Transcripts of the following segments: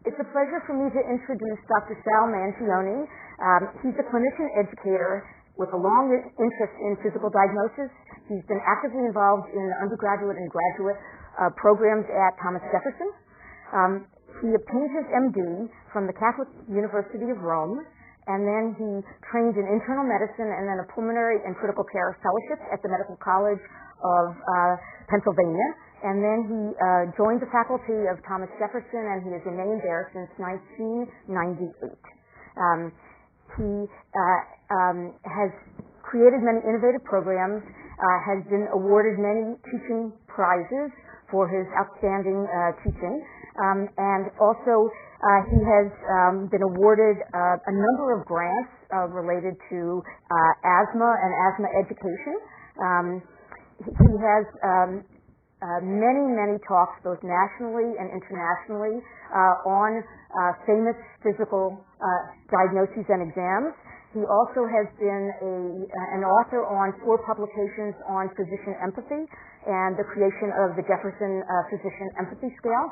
It's a pleasure for me to introduce Dr. Sal Mangione. He's a clinician educator with a long interest in physical diagnosis. He's been actively involved in undergraduate and graduate programs at Thomas Jefferson. He obtained his MD from the Catholic University of Rome, and then he trained in internal medicine and then a pulmonary and critical care fellowship at the Medical College of Pennsylvania. And then he joined the faculty of Thomas Jefferson, and he has remained there since 1998. He has created many innovative programs, has been awarded many teaching prizes for his outstanding teaching, and also he has been awarded a number of grants related to asthma and asthma education. He has many talks, both nationally and internationally, on famous physical diagnoses and exams. He also has been an author on 4 publications on physician empathy and the creation of the Jefferson Physician Empathy Scale.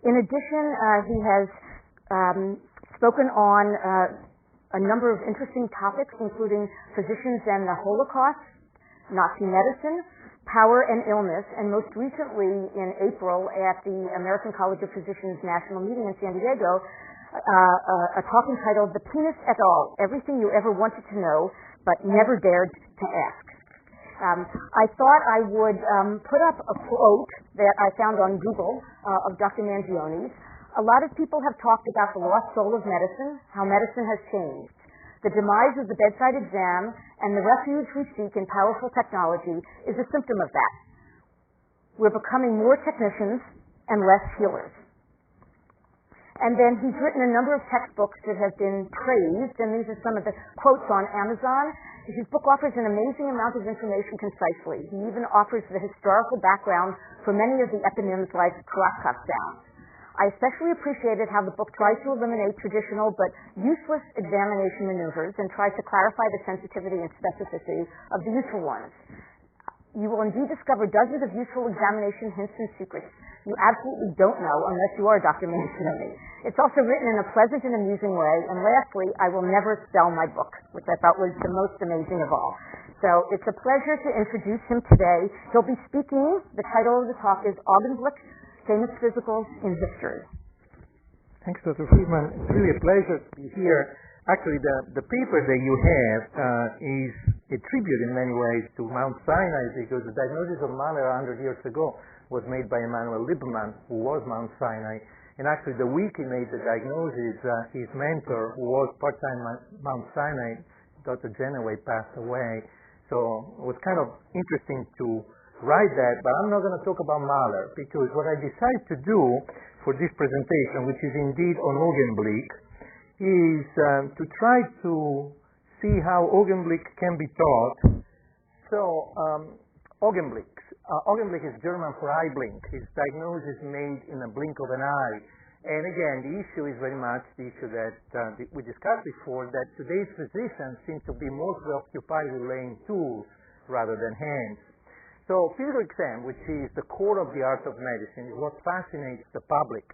In addition, he has spoken on a number of interesting topics, including physicians and the Holocaust, Nazi medicine, power and illness, and most recently in April at the American College of Physicians National Meeting in San Diego, a talk entitled "The Penis et al. Everything You Ever Wanted to Know But Never Dared to Ask." I thought I would put up a quote that I found on Google of Dr. Mangione's. A lot of people have talked about the lost soul of medicine, how medicine has changed. The demise of the bedside exam and the refuge we seek in powerful technology is a symptom of that. We're becoming more technicians and less healers. And then he's written a number of textbooks that have been praised, and these are some of the quotes on Amazon. His book offers an amazing amount of information concisely. He even offers the historical background for many of the eponyms like Karakov sounds. I especially appreciated how the book tries to eliminate traditional but useless examination maneuvers and tries to clarify the sensitivity and specificity of the useful ones. You will indeed discover dozens of useful examination hints and secrets you absolutely don't know unless you are Dr. Mangione. It's also written in a pleasant and amusing way. And lastly, I will never sell my book, which I thought was the most amazing of all. So it's a pleasure to introduce him today. He'll be speaking. The title of the talk is Augenblick, Famous Physicals in History. Thanks, Dr. Friedman. It's really a pleasure to be here. Actually, the paper that you have is a tribute in many ways to Mount Sinai, because the diagnosis of Mahler 100 years ago was made by Emanuel Lieberman, who was Mount Sinai. And actually, the week he made the diagnosis, his mentor, who was part-time Mount Sinai, Dr. Genoway, passed away. So it was kind of interesting to write that, but I'm not going to talk about Mahler, because what I decided to do for this presentation, which is indeed on Augenblick, is to try to see how Augenblick can be taught. So, Augenblick. Augenblick is German for eye blink. It's diagnosis made in a blink of an eye. And again, the issue is very much the issue that we discussed before, that today's physicians seem to be more preoccupied with laying tools rather than hands. So physical exam, which is the core of the art of medicine, is what fascinates the public.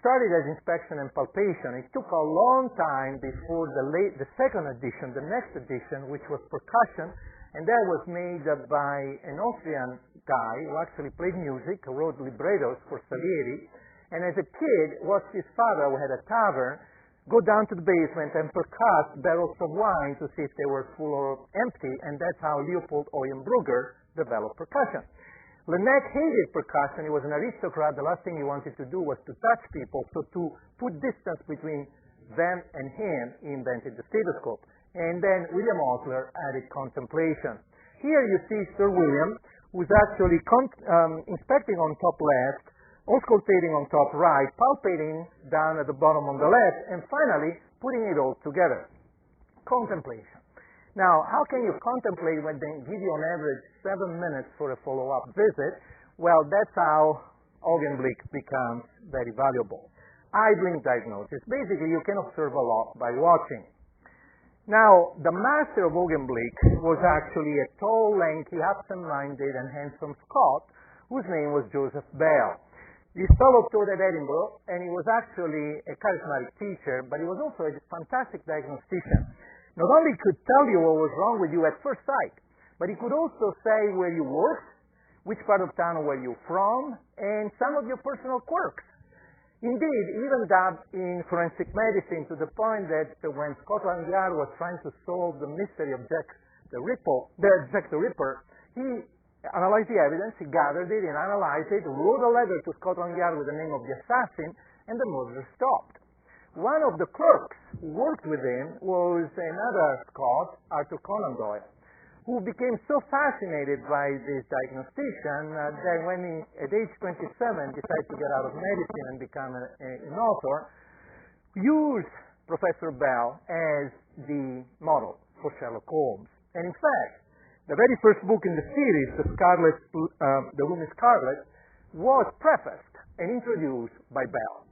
Started as inspection and palpation. It took a long time before the second edition, the next edition, which was percussion, and that was made by an Austrian guy who actually played music, who wrote librettos for Salieri, and as a kid watched his father, who had a tavern, go down to the basement and percuss barrels of wine to see if they were full or empty, and that's how Leopold Eulenbrugger developed percussion. Laennec hated percussion. He was an aristocrat. The last thing he wanted to do was to touch people, so to put distance between them and him, he invented the stethoscope. And then William Osler added contemplation. Here you see Sir William, who's actually inspecting on top left, auscultating on top right, palpating down at the bottom on the left, and finally putting it all together. Contemplation. Now, how can you contemplate when they give you on average 7 minutes for a follow-up visit? Well, that's how Augenblick becomes very valuable. Eye blink diagnosis. Basically, you can observe a lot by watching. Now, the master of Augenblick was actually a tall, lanky, absent-minded, and handsome Scot whose name was Joseph Bell. This fellow taught at Edinburgh, and he was actually a charismatic teacher, but he was also a fantastic diagnostician. Not only could tell you what was wrong with you at first sight, but he could also say where you worked, which part of town were you from, and some of your personal quirks. Indeed, even dabbed in forensic medicine to the point that when Scotland Yard was trying to solve the mystery of Jack the Ripper, he analyzed the evidence, he gathered it and analyzed it, wrote a letter to Scotland Yard with the name of the assassin, and the murder stopped. One of the clerks who worked with him was another Scot, Arthur Conan Doyle, who became so fascinated by this diagnostician that when he, at age 27, decided to get out of medicine and become an author, used Professor Bell as the model for Sherlock Holmes. And in fact, the very first book in the series, The Room is Scarlet, was prefaced and introduced by Bell.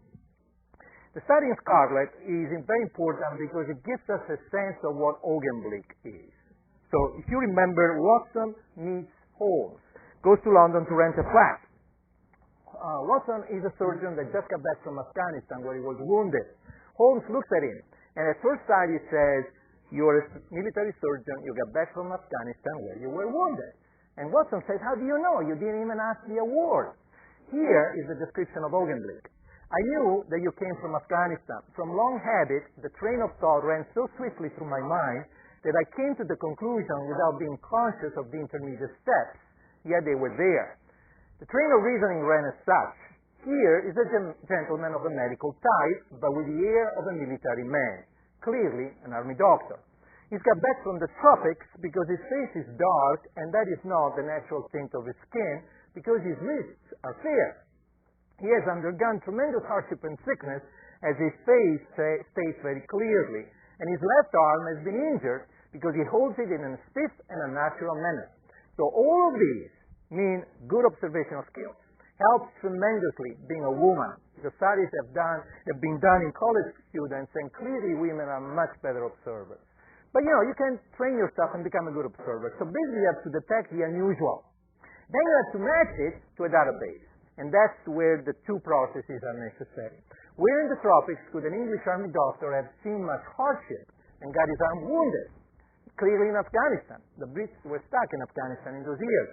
The study in Scarlet is very important because it gives us a sense of what Augenblick is. So if you remember, Watson meets Holmes, goes to London to rent a flat. Watson is a surgeon that just got back from Afghanistan where he was wounded. Holmes looks at him, and at first sight he says, "You're a military surgeon, you got back from Afghanistan where you were wounded." And Watson says, "How do you know? You didn't even ask me a word." Here is the description of Augenblick. "I knew that you came from Afghanistan. From long habit, the train of thought ran so swiftly through my mind that I came to the conclusion without being conscious of the intermediate steps, yet they were there. The train of reasoning ran as such. Here is a gentleman of a medical type, but with the air of a military man, clearly an army doctor. He's got back from the tropics because his face is dark, and that is not the natural tint of his skin, because his wrists are fair. He has undergone tremendous hardship and sickness, as his face states very clearly, and his left arm has been injured because he holds it in a stiff and unnatural manner. So all of these mean good observational skills. Helps tremendously being a woman. The studies have been done in college students, and clearly women are much better observers. But you can train yourself and become a good observer. So basically you have to detect the unusual. Then you have to match it to a database. And that's where the two processes are necessary. Where in the tropics could an English army doctor have seen much hardship and got his arm wounded? Clearly in Afghanistan. The Brits were stuck in Afghanistan in those years.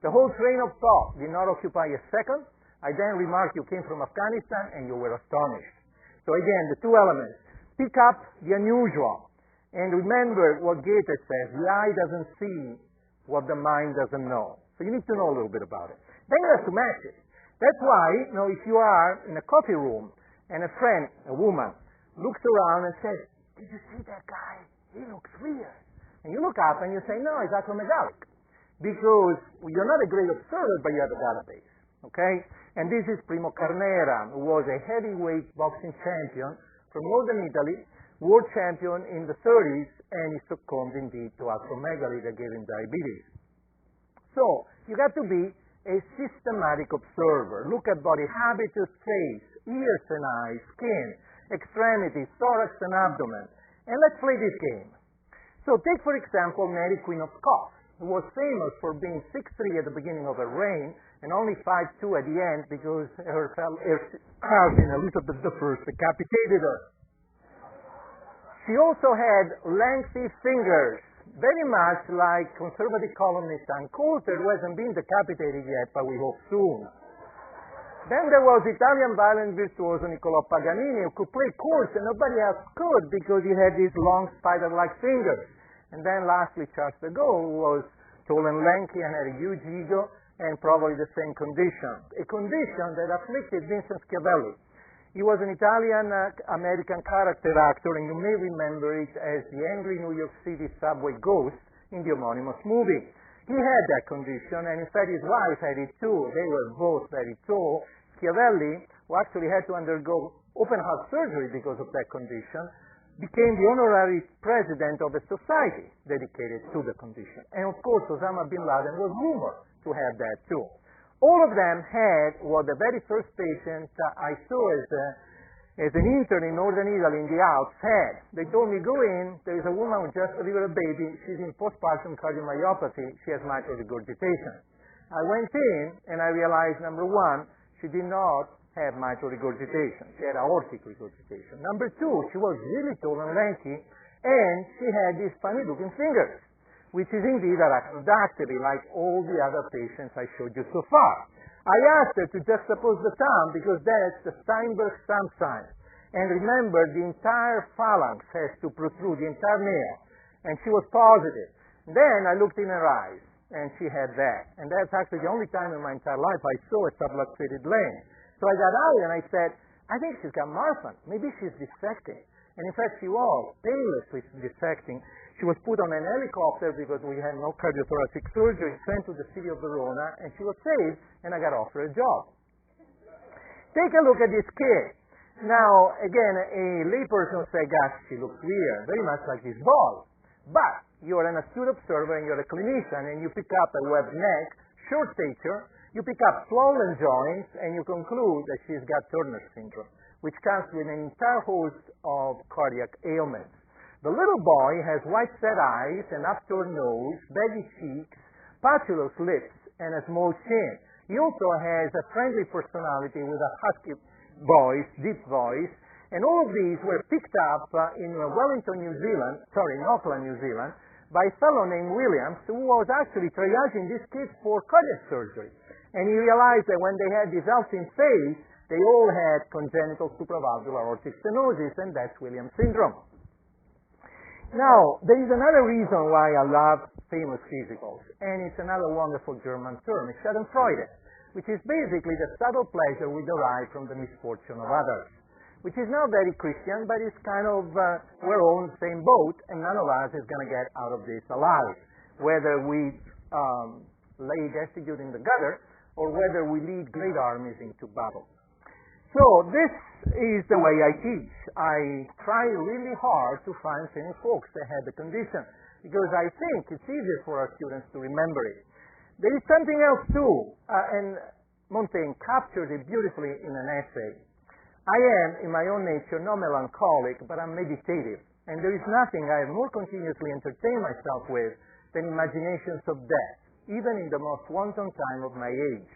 The whole train of thought did not occupy a second. I then remarked you came from Afghanistan and you were astonished. So again, the two elements. Pick up the unusual. And remember what Goethe says, the eye doesn't see what the mind doesn't know. So you need to know a little bit about it. Then you have to match it. That's why, if you are in a coffee room and a friend, a woman, looks around and says, "Did you see that guy? He looks weird." And you look up and you say, "No, he's acromegalic." Because you're not a great observer, but you have a database. Okay? And this is Primo Carnera, who was a heavyweight boxing champion from northern Italy, world champion in the 30s, and he succumbed indeed to acromegaly that gave him diabetes. So, you got to be a systematic observer. Look at body habitus, face, ears and eyes, skin, extremities, thorax and abdomen. And let's play this game. So take, for example, Mary Queen of Scots, who was famous for being 6'3" at the beginning of her reign and only 5'2" at the end because her cousin Elizabeth I decapitated her. She also had lengthy fingers, very much like conservative columnist Ann Coulter, who hasn't been decapitated yet, but we hope soon. Then there was Italian violin virtuoso Niccolò Paganini, who could play chords and nobody else could because he had these long spider-like fingers. And then lastly, Charles de Gaulle, who was tall and lanky and had a huge ego and probably the same condition. A condition that afflicted Vincent Schiavelli. He was an Italian-American character actor, and you may remember it as the angry New York City subway ghost in the homonymous movie. He had that condition, and in fact his wife had it too. They were both very tall. Schiavelli, who actually had to undergo open-heart surgery because of that condition, became the honorary president of a society dedicated to the condition. And of course, Osama bin Laden was rumored to have that too. All of them had what the very first patient I saw as an intern in northern Italy in the Alps had. They told me, "Go in, there is a woman who just delivered a baby, she's in postpartum cardiomyopathy, she has mitral regurgitation." I went in and I realized, number one, she did not have mitral regurgitation. She had aortic regurgitation. Number two, she was really tall and lanky, and she had these funny-looking fingers, which is indeed arachnodactyly, like all the other patients I showed you so far. I asked her to juxtapose the thumb because that's the Steinberg thumb sign. And remember, the entire phalanx has to protrude, the entire nail. And she was positive. Then I looked in her eyes, and she had that. And that's actually the only time in my entire life I saw a subluxated lens. So I got out and I said, I think she's got Marfan. Maybe she's dissecting. And in fact, she was painlessly dissecting. She was put on an helicopter because we had no cardiothoracic surgery, sent to the city of Verona, and she was saved, and I got offered a job. Take a look at this kid. Now, again, a layperson will say, gosh, she looks weird, very much like this boy. But you're an astute observer and you're a clinician, and you pick up a webbed neck, short stature, you pick up swollen joints, and you conclude that she's got Turner syndrome, which comes with an entire host of cardiac ailments. The little boy has white set eyes, an upturned nose, baggy cheeks, patulous lips, and a small chin. He also has a friendly personality with a husky voice, deep voice, and all of these were picked up in Auckland, New Zealand, by a fellow named Williams, who was actually triaging these kids for cardiac surgery. And he realized that when they had this Elfin face, they all had congenital supravalvular aortic stenosis, and that's Williams syndrome. Now, there is another reason why I love famous physicals, and it's another wonderful German term, it's Schadenfreude, which is basically the subtle pleasure we derive from the misfortune of others, which is not very Christian, but it's kind of, we're all in the same boat, and none of us is going to get out of this alive, whether we lay destitute in the gutter, or whether we lead great armies into battle. So this is the way I teach. I try really hard to find famous folks that had the condition, because I think it's easier for our students to remember it. There is something else too, and Montaigne captured it beautifully in an essay. I am, in my own nature, not melancholic, but I'm meditative, and there is nothing I have more continuously entertained myself with than imaginations of death, even in the most wanton time of my age.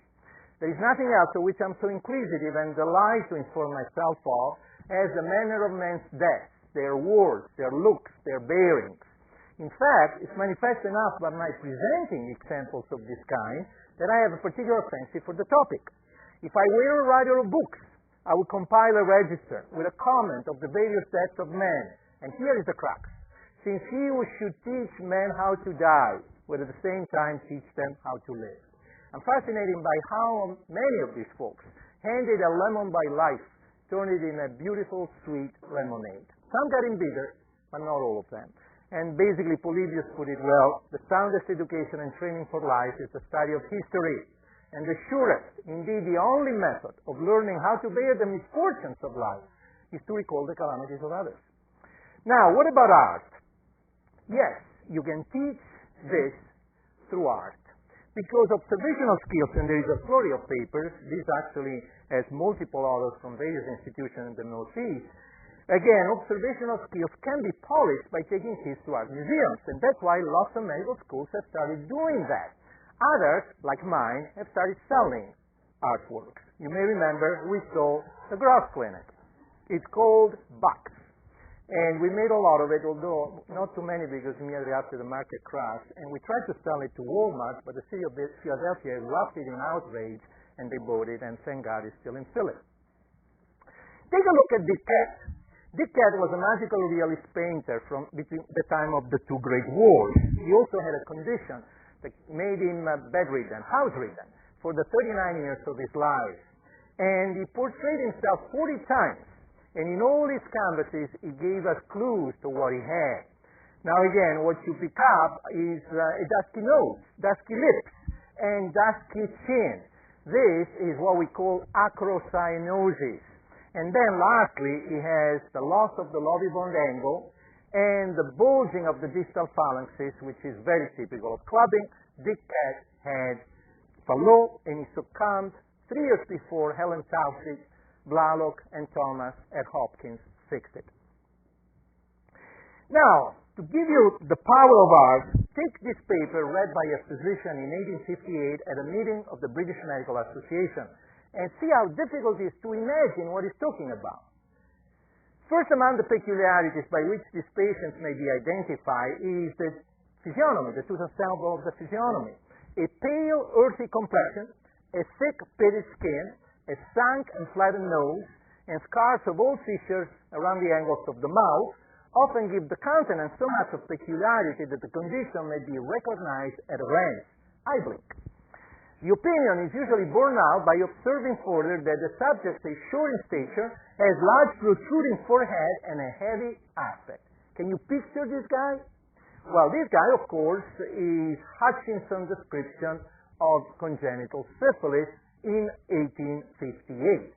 There is nothing else of which I'm so inquisitive and delight to inform myself of as the manner of men's death, their words, their looks, their bearings. In fact, it's manifest enough by my presenting examples of this kind that I have a particular fancy for the topic. If I were a writer of books, I would compile a register with a comment of the various deaths of men. And here is the crux. Since he who should teach men how to die would at the same time teach them how to live. I'm fascinated by how many of these folks handed a lemon by life, turned it in a beautiful, sweet lemonade. Some got him bitter, but not all of them. And basically, Polybius put it well, the soundest education and training for life is the study of history. And the surest, indeed the only method of learning how to bear the misfortunes of life is to recall the calamities of others. Now, what about art? Yes, you can teach this through art. Because observational skills, and there is a flurry of papers, this actually has multiple authors from various institutions in the Northeast. Again, observational skills can be polished by taking kids to art museums, and that's why lots of medical schools have started doing that. Others, like mine, have started selling artworks. You may remember we saw the Gross Clinic. It's called Bucks. And we made a lot of it, although not too many because immediately after the market crashed. And we tried to sell it to Walmart, but the city of Philadelphia erupted in outrage, and they bought it, and thank God it's still in Philly. Take a look at Dick Cat. Dick Cat was a magical realist painter from between the time of the two great wars. He also had a condition that made him bedridden, house-ridden, for the 39 years of his life. And he portrayed himself 40 times. And in all his canvases, he gave us clues to what he had. Now again, what you pick up is a dusky nose, dusky lips, and dusky chin. This is what we call acrocyanosis. And then lastly, he has the loss of the lobby-bone angle and the bulging of the distal phalanxes, which is very typical of clubbing. Dick Cat had Fallot, and he succumbed 3 years before Helen Taussig, Blalock, and Thomas at Hopkins fixed it. Now, to give you the power of art, take this paper read by a physician in 1858 at a meeting of the British Medical Association. and see how difficult it is to imagine what he's talking about. First among the peculiarities by which these patients may be identified is the physiognomy, the tooth ensemble of the physiognomy. A pale, earthy complexion, a thick, pitted skin, a sunk and flattened nose, and scars of all features around the angles of the mouth often give the countenance so much of peculiarity that the condition may be recognized at a glance. Augenblick. The opinion is usually borne out by observing further that the subject is short in stature, has large protruding forehead, and a heavy aspect. Can you picture this guy? Well, this guy, of course, is Hutchinson's description of congenital syphilis in 1858.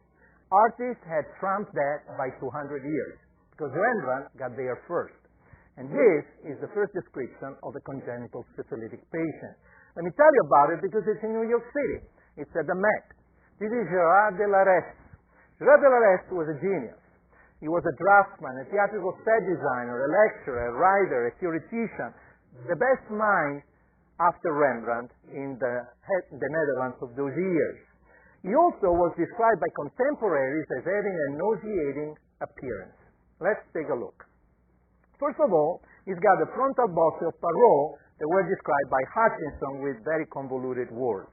Artists had trumped that by 200 years, because Rembrandt got there first. And this is the first description of a congenital syphilitic patient. Let me tell you about it because it's in New York City. It's at the Met. This is Gerard de Larrest. Gerard de Larrest was a genius. He was a draftsman, a theatrical set designer, a lecturer, a writer, a theoretician, the best mind after Rembrandt in the Netherlands of those years. He also was described by contemporaries as having a nauseating appearance. Let's take a look. First of all, he's got the frontal bosses of Parrot that were described by Hutchinson with very convoluted words.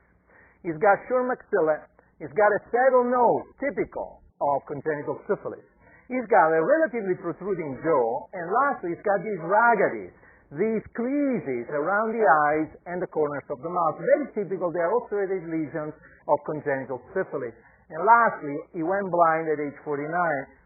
He's got short maxilla, he's got a saddle nose, typical of congenital syphilis. He's got a relatively protruding jaw, and lastly, he's got these rhagages, these creases around the eyes and the corners of the mouth. Very typical, they are ulcerated lesions of congenital syphilis. And lastly, he went blind at age 49,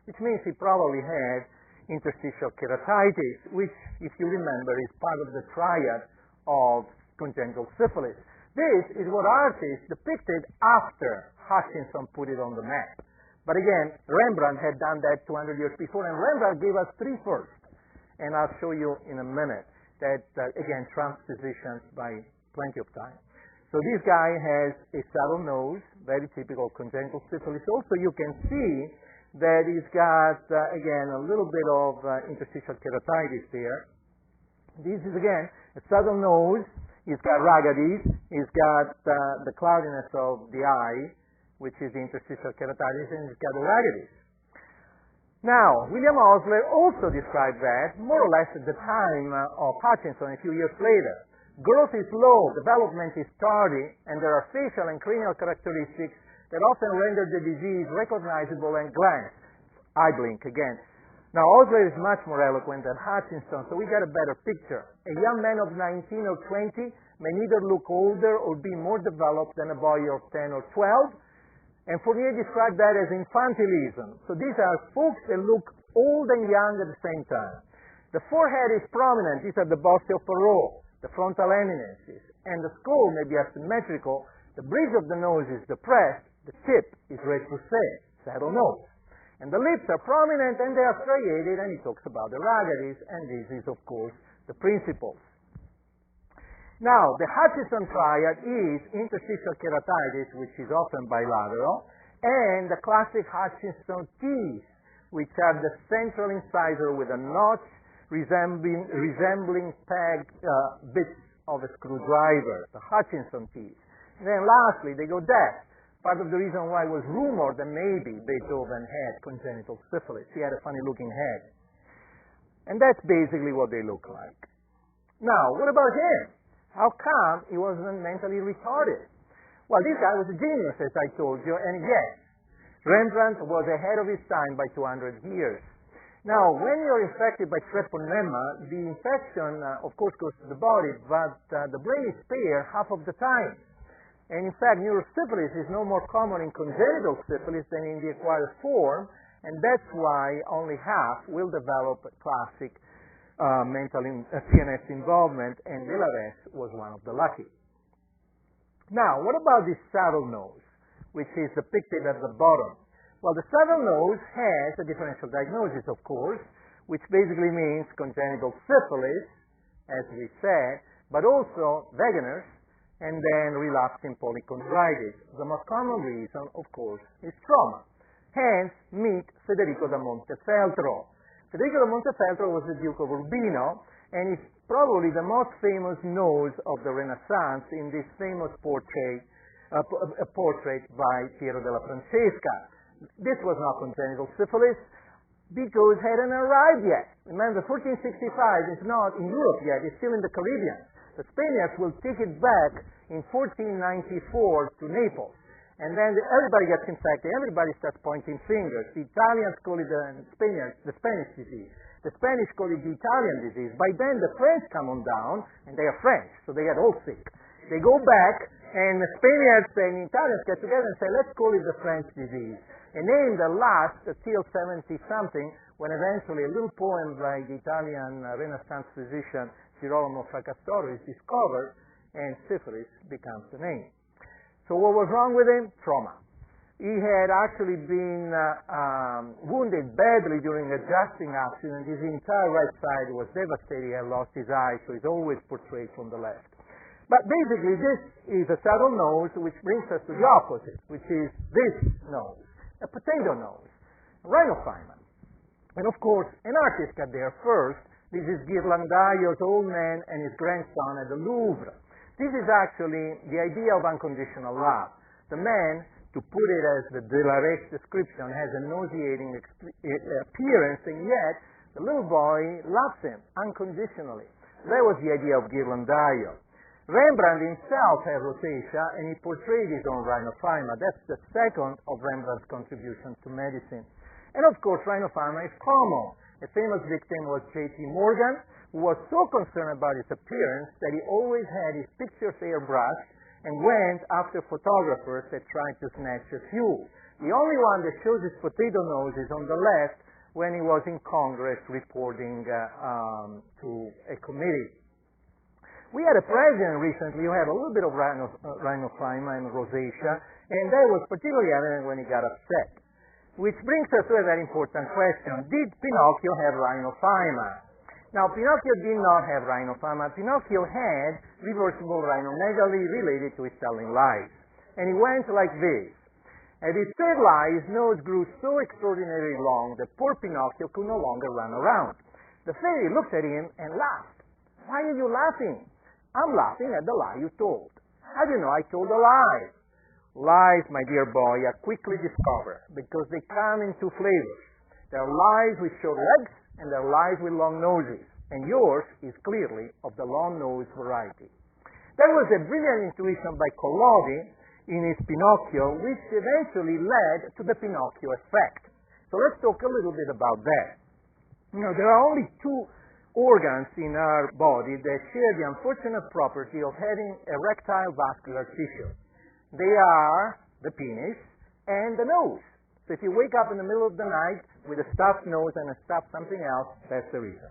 which means he probably had interstitial keratitis, which, if you remember, is part of the triad of congenital syphilis. This is what artists depicted after Hutchinson put it on the map. But again, Rembrandt had done that 200 years before, and Rembrandt gave us three first. And I'll show you in a minute that, again, trumps physicians by plenty of time. So this guy has a saddle nose, very typical congenital syphilis. Also, you can see that he's got, again, a little bit of interstitial keratitis there. This is, again, a saddle nose. He's got rhagages. He's got the cloudiness of the eye, which is the interstitial keratitis, and he's got the rhagages. Now, William Osler also described that, more or less at the time of Hutchinson, a few years later. Growth is low, development is tardy, and there are facial and cranial characteristics that often render the disease recognizable and glance. Augenblick again. Now, Osler is much more eloquent than Hutchinson, so we get a better picture. A young man of 19 or 20 may neither look older or be more developed than a boy of 10 or 12, and Fournier described that as infantilism. So these are folks that look old and young at the same time. The forehead is prominent. These are the bosses of Parrot, the frontal eminences, and the skull may be asymmetrical. The bridge of the nose is depressed. The tip is retroussé, saddle nose. And the lips are prominent and they are striated, and he talks about the rhagages, and this is, of course, the principles. Now, the Hutchinson triad is interstitial keratitis, which is often bilateral, and the classic Hutchinson teeth, which are the central incisor with a notch resembling pegged bits of a screwdriver, the Hutchinson teeth. And then lastly, they go deaf. Part of the reason why it was rumored that maybe Beethoven had congenital syphilis. He had a funny-looking head. And that's basically what they look like. Now, what about him? How come he wasn't mentally retarded? Well, this guy was a genius, as I told you, and yes, Rembrandt was ahead of his time by 200 years. Now, when you're infected by treponema, the infection, of course, goes to the body, but the brain is spared half of the time. And in fact, neurosyphilis is no more common in congenital syphilis than in the acquired form, and that's why only half will develop classic mental CNS involvement, and de Larrest was one of the lucky. Now, what about this saddle nose, which is depicted at the bottom? Well, the saddle nose has a differential diagnosis, of course, which basically means congenital syphilis, as we said, but also Wegener's, and then relapsing polychondritis. The most common reason, of course, is trauma. Hence, meet Federico da Montefeltro. Federico da Montefeltro was the Duke of Urbino, and is probably the most famous nose of the Renaissance in this famous portrait a portrait by Piero della Francesca. This was not congenital syphilis because it hadn't arrived yet. Remember, 1465 is not in Europe yet, it's still in the Caribbean. The Spaniards will take it back in 1494 to Naples. And then everybody gets infected, everybody starts pointing fingers. The Italians call it the Spanish disease. The Spanish call it the Italian disease. By then the French come on down, and they are French, so they get all sick. They go back, and the Spaniards and Italians get together and say, let's call it the French disease. A name that lasts till 70-something, when eventually a little poem by the Italian Renaissance physician Girolamo Fracastoro is discovered, and syphilis becomes the name. So what was wrong with him? Trauma. He had actually been wounded badly during a jousting accident. His entire right side was devastated. He had lost his eye, so he's always portrayed from the left. But basically, this is a subtle nose, which brings us to the opposite, which is this nose, a potato nose, a rhinophyma. And of course, an artist got there first. This is Ghirlandaio's old man and his grandson at the Louvre. This is actually the idea of unconditional love. The man, to put it as the Delarec's description, has a nauseating appearance, and yet the little boy loves him unconditionally. That was the idea of Ghirlandaio. Rembrandt himself had rosacea, and he portrayed his own rhinophyma. That's the second of Rembrandt's contribution to medicine. And of course, rhinophyma is common. A famous victim was J.P. Morgan, who was so concerned about his appearance that he always had his pictures airbrushed and went after photographers that tried to snatch a few. The only one that shows his potato nose is on the left when he was in Congress reporting to a committee. We had a president recently who had a little bit of rhinophyma and rosacea, and that was particularly evident when he got upset. Which brings us to a very important question. Did Pinocchio have rhinophyma? Now, Pinocchio did not have rhinophyma. Pinocchio had reversible rhinomegaly related to his telling lies. And he went like this. At his third lie, his nose grew so extraordinarily long that poor Pinocchio could no longer run around. The fairy looked at him and laughed. Why are you laughing? I'm laughing at the lie you told. How do you know I told a lie? Lies, my dear boy, are quickly discovered because they come in two flavors. There are lies with short legs and there are lies with long noses, and yours is clearly of the long nose variety. That was a brilliant intuition by Collodi in his Pinocchio, which eventually led to the Pinocchio effect. So let's talk a little bit about that. You know, there are only two organs in our body that share the unfortunate property of having erectile vascular tissue. They are the penis and the nose. So if you wake up in the middle of the night with a stuffed nose and a stuffed something else, that's the reason.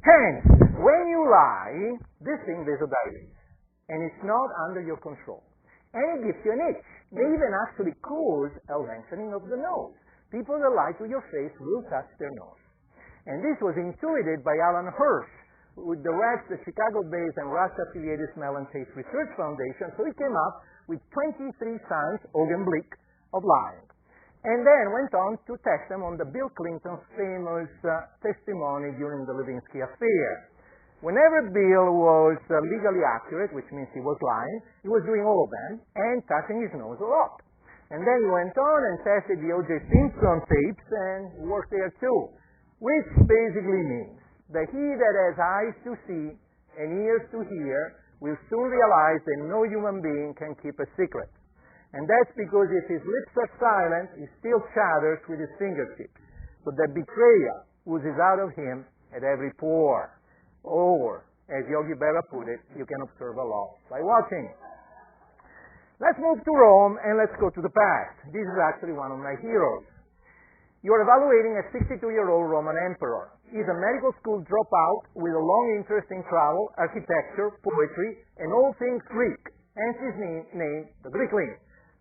Hence, when you lie, this thing vasodilates, and it's not under your control. And it gives you an itch. It may even actually cause a lengthening of the nose. People that lie to your face will touch their nose. And this was intuited by Alan Hirsch, with the Chicago-based and Russia-affiliated Smell and Taste Research Foundation, so he came up with 23 signs, Augenblick, of lying. And then went on to test them on the Bill Clinton's famous testimony during the Lewinsky affair. Whenever Bill was legally accurate, which means he was lying, he was doing all of them and touching his nose a lot. And then he went on and tested the O.J. Simpson tapes and worked there too, which basically means that he that has eyes to see and ears to hear will soon realize that no human being can keep a secret. And that's because if his lips are silent, he still chatters with his fingertips. So that betrayal oozes out of him at every pore. Or, as Yogi Berra put it, you can observe a lot by watching. Let's move to Rome and let's go to the past. This is actually one of my heroes. You're evaluating a 62-year-old Roman emperor. He's a medical school dropout with a long interest in travel, architecture, poetry, and all things Greek, hence his name, the Greekling.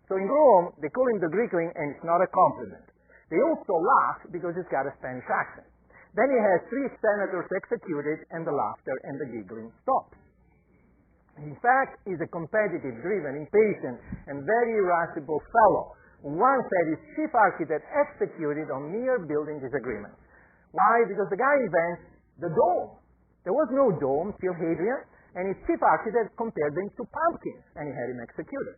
So in Rome, they call him the Greekling, and it's not a compliment. They also laugh because he's got a Spanish accent. Then he has 3 senators executed, and the laughter and the giggling stops. In fact, he's a competitive, driven, impatient, and very irascible fellow. Once had his chief architect executed on mere building disagreements. Why? Because the guy invents the dome. There was no dome till Hadrian, and his chief architect compared them to pumpkins, and he had him executed.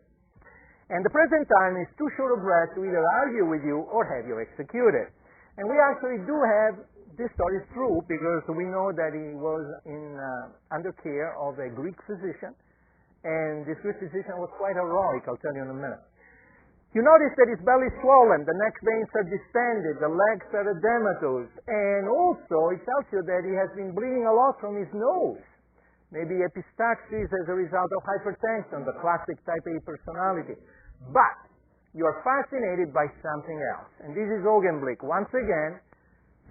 And the present time is too short of breath to either argue with you or have you executed. And we actually do have, this story is true, because we know that he was under care of a Greek physician, and this Greek physician was quite heroic, I'll tell you in a minute. You notice that his belly is swollen, the neck veins are distended, the legs are edematous, and also it tells you that he has been bleeding a lot from his nose. Maybe epistaxis as a result of hypertension, the classic type A personality. But you are fascinated by something else. And this is Augenblick, once again,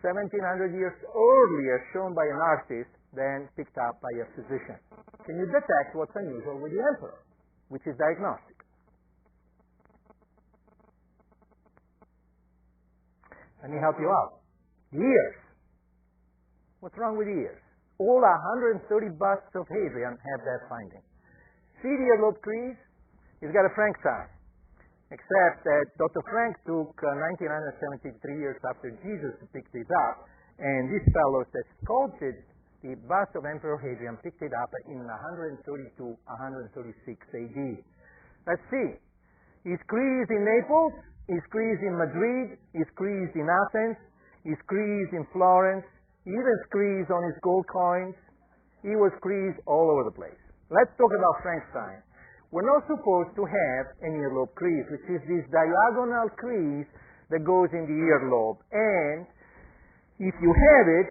1700 years earlier, shown by an artist, then picked up by a physician. Can you detect what's unusual with the emperor, which is diagnostic? Let me help you out. The ears. What's wrong with the ears? All 130 busts of Hadrian have that finding. See the earlobe crease? He's got a Frank sign. Except that Dr. Frank took 1973 years after Jesus to pick this up, and these fellows that sculpted the bust of Emperor Hadrian picked it up in 132, 136 AD. Let's see. He's creased in Naples, he's creased in Madrid, he's creased in Athens, he's creased in Florence, he even creased on his gold coins. He was creased all over the place. Let's talk about Frankenstein. We're not supposed to have an earlobe crease, which is this diagonal crease that goes in the earlobe. And if you have it,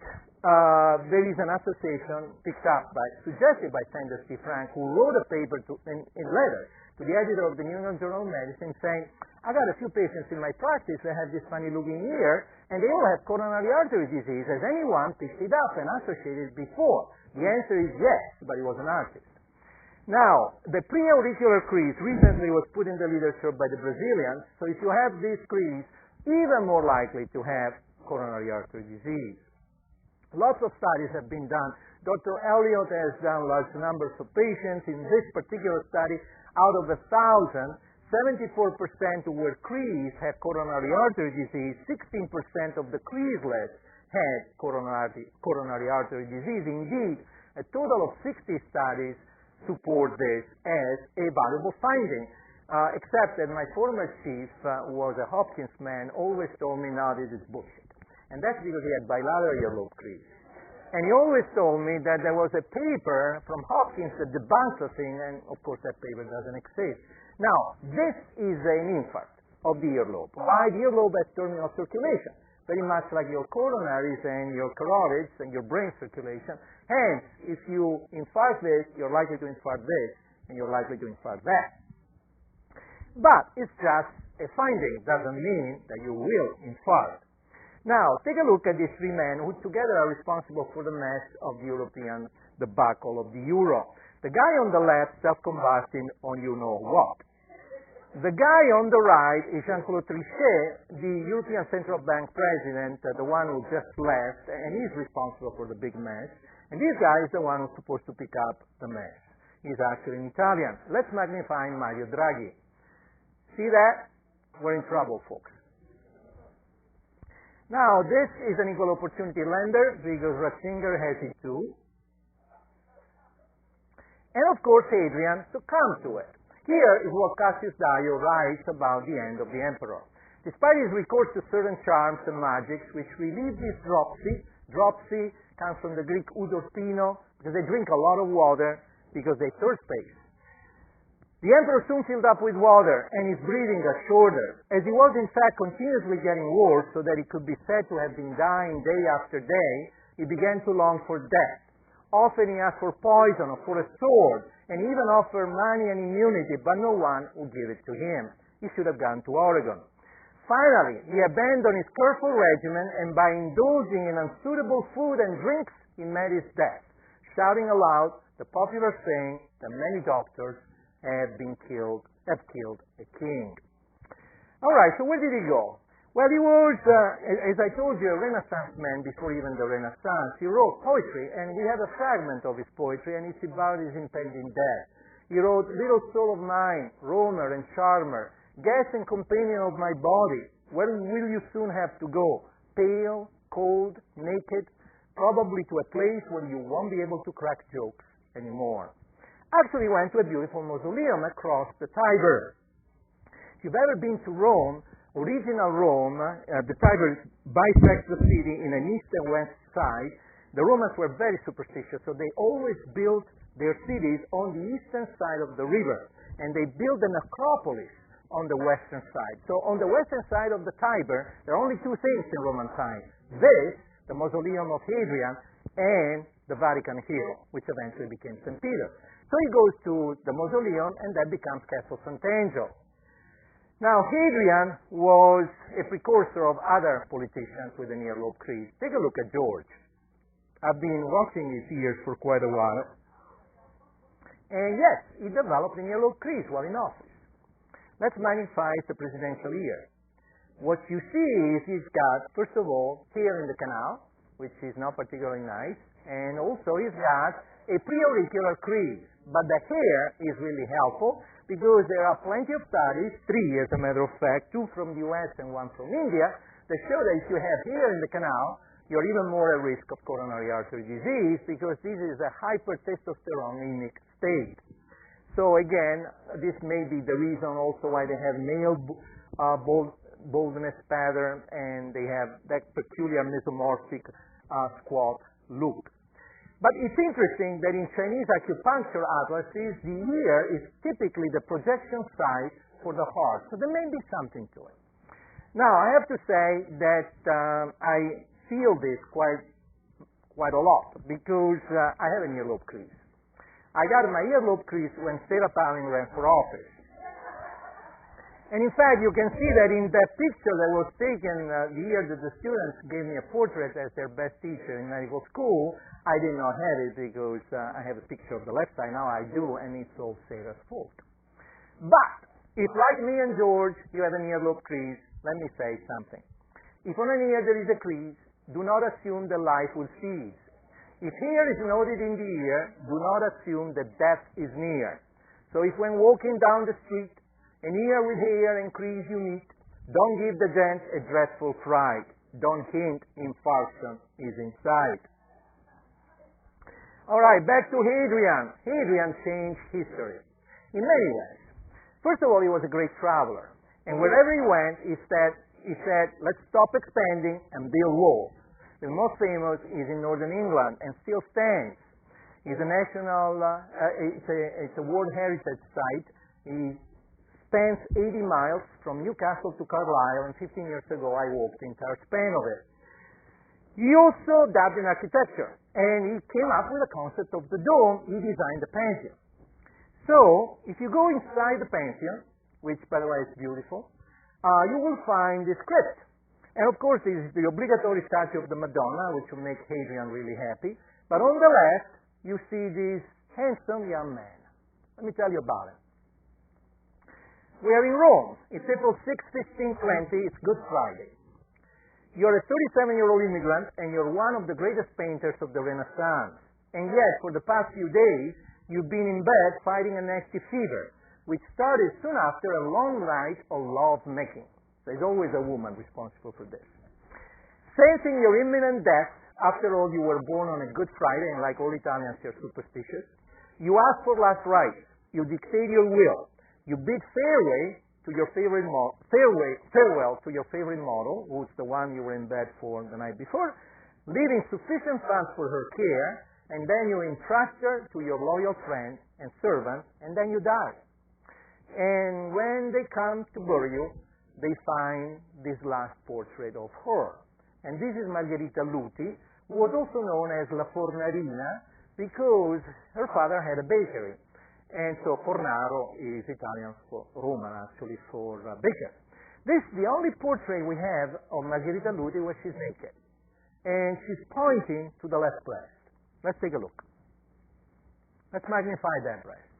there is an association picked up suggested by Sanders T. Frank, who wrote a paper in letter to the editor of the New England Journal of Medicine saying, I got a few patients in my practice that have this funny looking ear, and they all have coronary artery disease. Has anyone picked it up and associated it before? The answer is yes, but he was an artist. Now, the preauricular crease recently was put in the literature by the Brazilians, so if you have this crease, even more likely to have coronary artery disease. Lots of studies have been done. Dr. Elliott has done large numbers of patients. In this particular study, out of 1,000, 74% who were creased had coronary artery disease, 16% of the creaseless had coronary artery disease. Indeed, a total of 60 studies support this as a valuable finding, except that my former chief was a Hopkins man, always told me, no, this is bullshit. And that's because he had bilateral earlobe crease. And he always told me that there was a paper from Hopkins that debunks the thing, and of course that paper doesn't exist. Now, this is an infarct of the earlobe. Why? The earlobe has terminal circulation, very much like your coronaries and your carotids and your brain circulation. Hence, if you infarct this, you're likely to infarct this, and you're likely to infarct that. But it's just a finding. It doesn't mean that you will infarct. Now, take a look at these three men who together are responsible for the mess of the European debacle of the euro. The guy on the left self-combusting on you-know-what. The guy on the right is Jean-Claude Trichet, the European Central Bank president, the one who just left, and he's responsible for the big mess. And this guy is the one who's supposed to pick up the mess. He's actually an Italian. Let's magnify Mario Draghi. See that? We're in trouble, folks. Now, this is an equal opportunity lender because Ratzinger has it too. And of course, Hadrian succumbed to it. Here is what Cassius Dio writes about the end of the emperor. Despite his recourse to certain charms and magics, which relieved his dropsy comes from the Greek udorpino, because they drink a lot of water because they thirst space. The emperor soon filled up with water, and his breathing got shorter, as he was in fact continuously getting worse, so that he could be said to have been dying day after day. He began to long for death. Often he asked for poison or for a sword, and even offered money and immunity, but no one would give it to him. He should have gone to Oregon. Finally, he abandoned his careful regimen, and by indulging in unsuitable food and drinks, he met his death, shouting aloud the popular saying that many doctors have killed a king. All right, so where did he go? Well, he was, as I told you, a Renaissance man before even the Renaissance. He wrote poetry, and we have a fragment of his poetry, and it's about his impending death. He wrote, Little soul of mine, roamer and charmer, guest and companion of my body, where will you soon have to go? Pale, cold, naked, probably to a place where you won't be able to crack jokes anymore. Actually went to a beautiful mausoleum across the Tiber. If you've ever been to Rome, original Rome, the Tiber bisects the city in an east and west side. The Romans were very superstitious, so they always built their cities on the eastern side of the river, and they built an acropolis on the western side. So on the western side of the Tiber, there are only two things in Roman times. This, the mausoleum of Hadrian, and the Vatican Hill, which eventually became St. Peter. So he goes to the mausoleum, and that becomes Castle Sant'Angelo. Now, Hadrian was a precursor of other politicians with an earlobe crease. Take a look at George. I've been watching his ears for quite a while. And yes, he developed an earlobe crease while in office. Let's magnify the presidential ear. What you see is he's got, first of all, hair in the canal, which is not particularly nice, and also he's got a preauricular crease. But the hair is really helpful because there are plenty of studies, 3 as a matter of fact, 2 from the US and 1 from India, that show that if you have hair in the canal, you're even more at risk of coronary artery disease because this is a hypertestosteronic state. So again, this may be the reason also why they have male baldness pattern and they have that peculiar mesomorphic squat look. But it's interesting that in Chinese acupuncture atlases, the ear is typically the projection site for the heart. So there may be something to it. Now, I have to say that I feel this quite a lot because I have an earlobe crease. I got my earlobe crease when Sarah Palin ran for office. And in fact, you can see that in that picture that was taken the year that the students gave me a portrait as their best teacher in medical school. I did not have it because I have a picture of the left side. Now I do, and it's all Sarah's fault. But if, like me and George, you have an earlobe crease, let me say something. If on an ear there is a crease, do not assume that life will cease. If hair is noted in the ear, do not assume that death is near. So if when walking down the street, an ear with hair and crease you meet, don't give the gent a dreadful fright. Don't hint infarction is in sight. All right, back to Hadrian. Hadrian changed history in many ways. First of all, he was a great traveler. And wherever he went, he said, let's stop expanding and build walls. The most famous is in northern England and still stands. It's a national, it's a World Heritage Site. He spans 80 miles from Newcastle to Carlisle, and 15 years ago I walked the entire span of it. He also dabbed in architecture, and he came up with the concept of the dome. He designed the Pantheon. So, if you go inside the Pantheon, which by the way is beautiful, you will find the script. And of course, this is the obligatory statue of the Madonna, which will make Hadrian really happy. But on the left, you see this handsome young man. Let me tell you about him. We are in Rome. It's April 6, 1520. It's Good Friday. You're a 37-year-old immigrant, and you're one of the greatest painters of the Renaissance. And yet, for the past few days, you've been in bed fighting a nasty fever, which started soon after a long night of love-making. There's always a woman responsible for this. Sensing your imminent death, after all, you were born on a Good Friday, and like all Italians, you're superstitious, you ask for last rites. You dictate your will. You bid farewell to your favorite model, who's the one you were in bed for the night before, leaving sufficient funds for her care, and then you entrust her to your loyal friend and servant, and then you die. And when they come to bury you, they find this last portrait of her. And this is Margherita Luti, who was also known as La Fornarina because her father had a bakery. And so Fornaro is Italian for Roman, actually, for baker. This is the only portrait we have of Margherita Luti where she's naked. And she's pointing to the left breast. Let's take a look. Let's magnify that breast.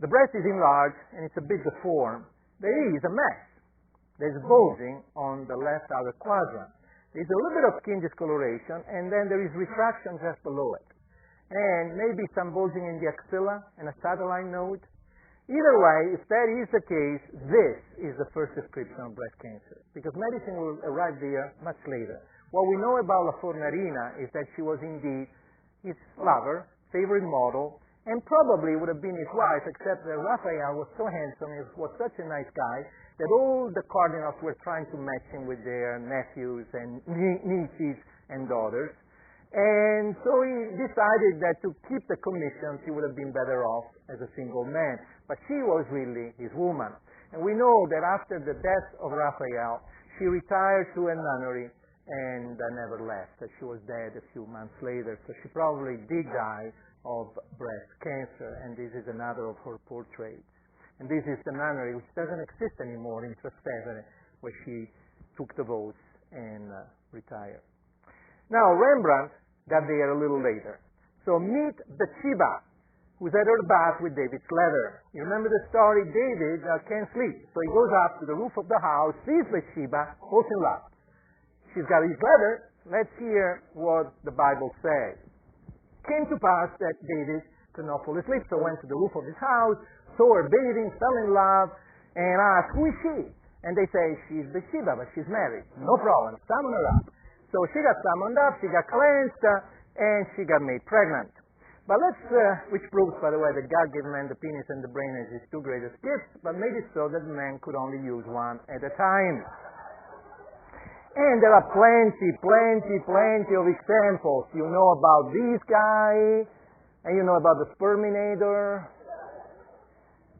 The breast is enlarged and it's a bit deformed. There is a mess. There's bulging on the left outer quadrant. There's a little bit of skin discoloration, and then there is retraction just below it. And maybe some bulging in the axilla and a satellite node. Either way, if that is the case, this is the first description of breast cancer, because medicine will arrive there much later. What we know about La Fornarina is that she was indeed his lover, favorite model, and probably would have been his wife, except that Raphael was so handsome, he was such a nice guy, that all the cardinals were trying to match him with their nephews and nieces and daughters. And so he decided that to keep the commissions, he would have been better off as a single man. But she was really his woman. And we know that after the death of Raphael, she retired to a nunnery and never left. She was dead a few months later, so she probably did die of breast cancer, and this is another of her portraits. And this is the nunnery, which doesn't exist anymore in Trastevere, where she took the vows and retired. Now, Rembrandt got there a little later. So meet Bathsheba, who's at her bath with David's letter. You remember the story? David can't sleep, so he goes up to the roof of the house, sees Bathsheba, falls in love. She's got his letter. Let's hear what the Bible says. Came to pass that David could not fall asleep, so went to the roof of his house, saw her bathing, fell in love, and asked, who is she? And they say, she's Bathsheba, but she's married. No problem, summon her up. So she got summoned up, she got cleansed, and she got made pregnant. But let's, which proves, by the way, that God gave man the penis and the brain as his two greatest gifts, but made it so that man could only use one at a time. And there are plenty of examples. You know about this guy, and you know about the Sperminator.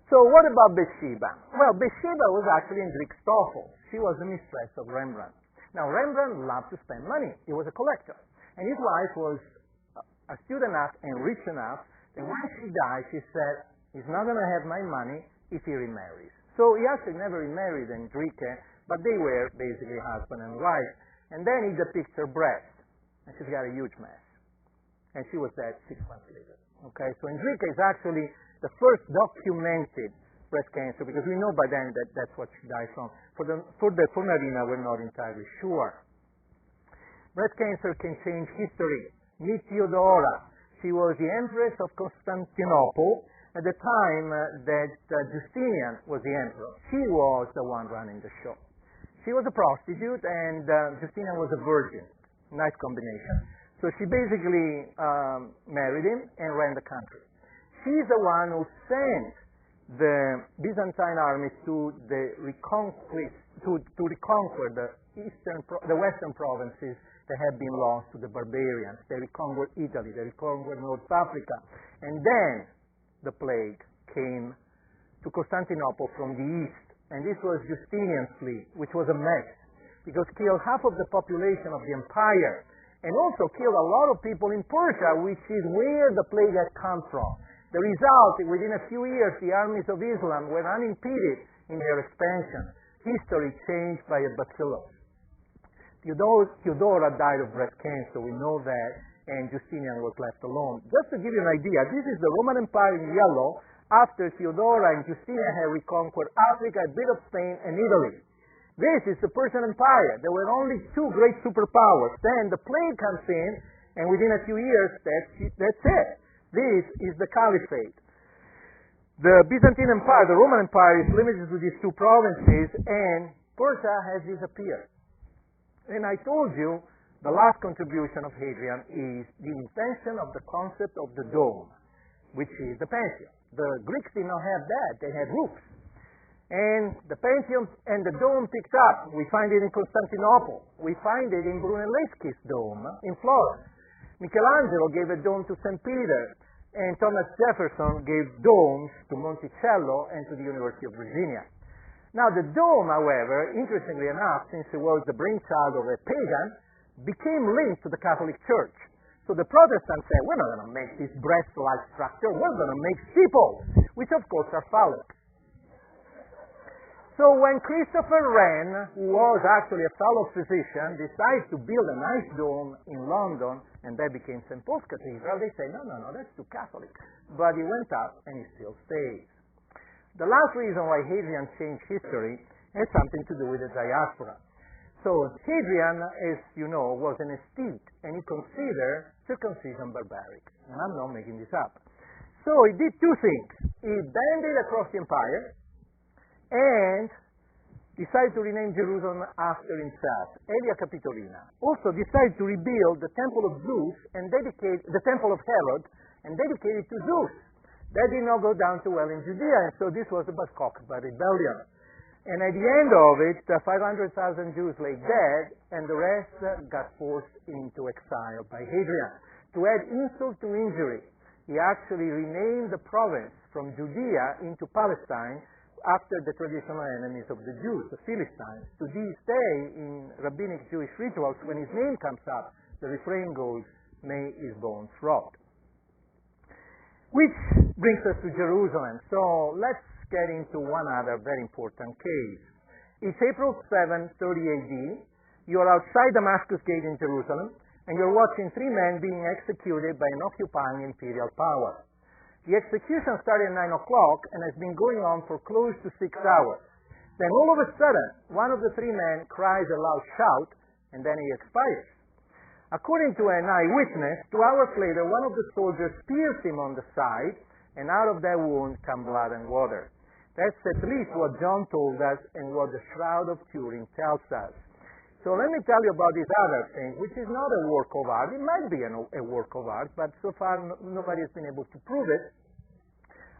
So what about Bathsheba? Well, Bathsheba was actually Hendrik's Stoffel. She was the mistress of Rembrandt. Now, Rembrandt loved to spend money. He was a collector. And his wife was astute enough and rich enough that when she died, she said, he's not going to have my money if he remarries. So he actually never remarried Enrique, but they were basically husband and wife. And then he depicts her breast, and she's got a huge mess. And she was dead 6 months later. Okay, so Enrique is actually the first documented breast cancer, because we know by then that that's what she died from. For Fornarina, we're not entirely sure. Breast cancer can change history. Meet Theodora. She was the Empress of Constantinople at the time that Justinian was the emperor. She was the one running the show. She was a prostitute, and Justinian was a virgin. Nice combination. So she basically married him and ran the country. She's the one who sent the Byzantine armies to reconquer the western provinces that had been lost to the barbarians. They reconquered Italy, they reconquered North Africa. And then the plague came to Constantinople from the east. And this was Justinian's fleet, which was a mess, because killed half of the population of the empire, and also killed a lot of people in Persia, which is where the plague had come from. The result, within a few years, the armies of Islam were unimpeded in their expansion. History changed by a bacillus. Theodora died of breast cancer, we know that, and Justinian was left alone. Just to give you an idea, this is the Roman Empire in yellow, after Theodora and Justinian had reconquered Africa, a bit of Spain, and Italy. This is the Persian Empire. There were only two great superpowers. Then the plague comes in, and within a few years, that's it. This is the Caliphate. The Byzantine Empire, the Roman Empire, is limited to these two provinces, and Persia has disappeared. And I told you, the last contribution of Hadrian is the invention of the concept of the dome, which is the Pantheon. The Greeks did not have that. They had roofs. And the Pantheon and the dome picked up. We find it in Constantinople. We find it in Brunelleschi's dome in Florence. Michelangelo gave a dome to St. Peter, and Thomas Jefferson gave domes to Monticello and to the University of Virginia. Now, the dome, however, interestingly enough, since it was the brainchild of a pagan, became linked to the Catholic Church. So the Protestants said, we're not going to make this breast-like structure, we're going to make steeples, which of course are phallic. So when Christopher Wren, who was actually a fellow physician, decided to build a nice dome in London, and that became St. Paul's Cathedral, they said, no, that's too Catholic. But he went up, and he still stays. The last reason why Hadrian changed history has something to do with the diaspora. So Hadrian, as you know, was an aesthete, and he considered circumcision barbaric. And I'm not making this up. So he did two things. He banned it across the empire, and decided to rename Jerusalem after himself, Aelia Capitolina. Also decided to rebuild the Temple of Zeus and dedicate the Temple of Herod and dedicated to Zeus. That did not go down too well in Judea, and so this was a Bar-Kokhba rebellion. And at the end of it, 500,000 Jews lay dead, and the rest got forced into exile by Hadrian. To add insult to injury, he actually renamed the province from Judea into Palestine after the traditional enemies of the Jews, the Philistines. To this day, in rabbinic Jewish rituals, when his name comes up, the refrain goes, "May his bones rot." Which brings us to Jerusalem. So let's get into one other very important case. It's April 7, 30 AD. You're outside Damascus Gate in Jerusalem, and you're watching three men being executed by an occupying imperial power. The execution started at 9 o'clock and has been going on for close to 6 hours. Then all of a sudden, one of the three men cries a loud shout, and then he expires. According to an eyewitness, 2 hours later, one of the soldiers spears him on the side, and out of that wound come blood and water. That's at least what John told us and what the Shroud of Turin tells us. So let me tell you about this other thing, which is not a work of art. It might be a work of art, but so far nobody has been able to prove it.